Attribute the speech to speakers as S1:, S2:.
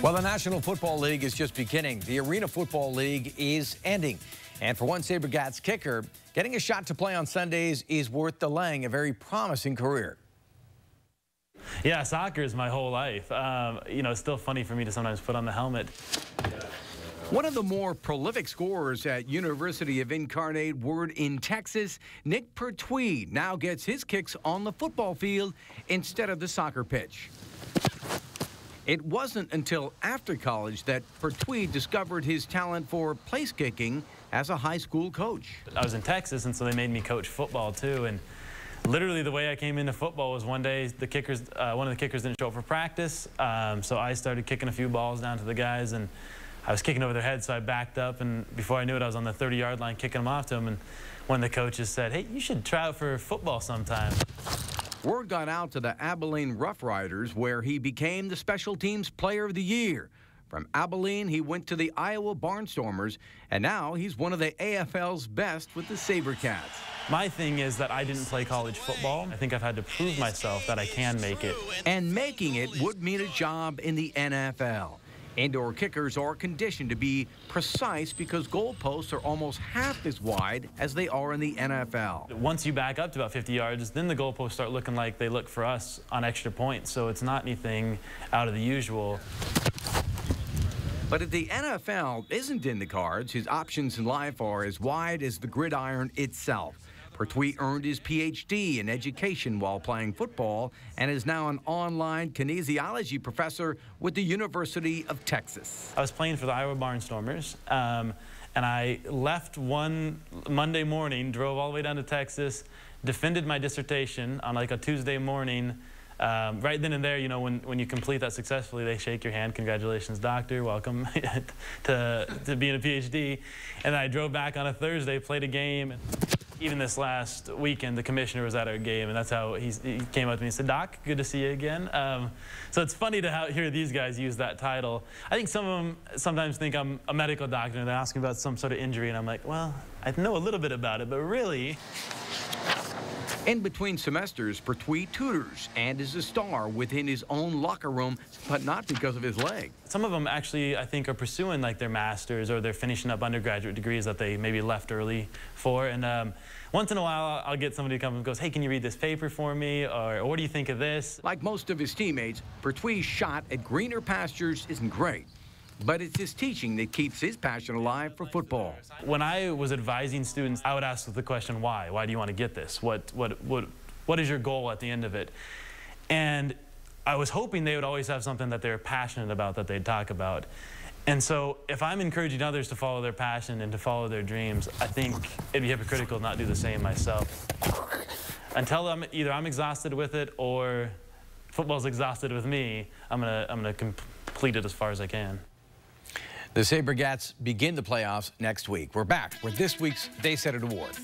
S1: Well, the National Football League is just beginning. The Arena Football League is ending. And for one SaberCats kicker, getting a shot to play on Sundays is worth delaying a very promising career.
S2: Yeah, soccer is my whole life. You know, it's still funny for me to sometimes put on the helmet.
S1: One of the more prolific scorers at University of Incarnate Word in Texas, Nich Pertuit now gets his kicks on the football field instead of the soccer pitch. It wasn't until after college that Pertuit discovered his talent for place kicking as a high school coach.
S2: I was in Texas, and so they made me coach football too. And literally the way I came into football was one day the kickers, one of the kickers didn't show up for practice, so I started kicking a few balls down to the guys, and I was kicking over their heads, so I backed up, and before I knew it, I was on the 30-yard line kicking them off to them. And one of the coaches said, "Hey, you should try out for football sometime."
S1: Word got out to the Abilene Rough Riders, where he became the Special Teams Player of the Year. From Abilene, he went to the Iowa Barnstormers, and now he's one of the AFL's best with the SaberCats.
S2: My thing is that I didn't play college football. I think I've had to prove myself that I can make it.
S1: And making it would mean a job in the NFL. Indoor kickers are conditioned to be precise because goalposts are almost half as wide as they are in the NFL.
S2: Once you back up to about 50 yards, then the goalposts start looking like they look for us on extra points, so it's not anything out of the usual.
S1: But if the NFL isn't in the cards, his options in life are as wide as the gridiron itself. Pertuit earned his Ph.D. in education while playing football and is now an online kinesiology professor with the University of Texas.
S2: I was playing for the Iowa Barnstormers, and I left one Monday morning, drove all the way down to Texas, defended my dissertation on like a Tuesday morning. Right then and there, you know, when you complete that successfully, they shake your hand. Congratulations, doctor. Welcome to being a PhD. And I drove back on a Thursday, played a game. Even this last weekend, the commissioner was at our game, and that's how he came up to me and said, "Doc, good to see you again." So it's funny to hear these guys use that title. I think some of them sometimes think I'm a medical doctor, and they're asking about some sort of injury, and I'm like, well, I know a little bit about it, but really.
S1: In between semesters, Pertuit tutors and is a star within his own locker room, but not because of his leg.
S2: Some of them actually, I think, are pursuing like their masters, or they're finishing up undergraduate degrees that they maybe left early for. And once in a while, I'll get somebody who comes and goes, "Hey, can you read this paper for me?" Or "What do you think of this?" Like
S1: most of his teammates, Pertuit's shot at greener pastures isn't great. But it's his teaching that keeps his passion alive for football.
S2: When I was advising students, I would ask the question, why? Why do you want to get this? What is your goal at the end of it? And I was hoping they would always have something that they're passionate about that they'd talk about. And so if I'm encouraging others to follow their passion and to follow their dreams, I think it'd be hypocritical to not do the same myself. Until either I'm exhausted with it or football's exhausted with me, I'm gonna complete it as far as I can.
S1: The SaberCats begin the playoffs next week. We're back with this week's They Said It Award.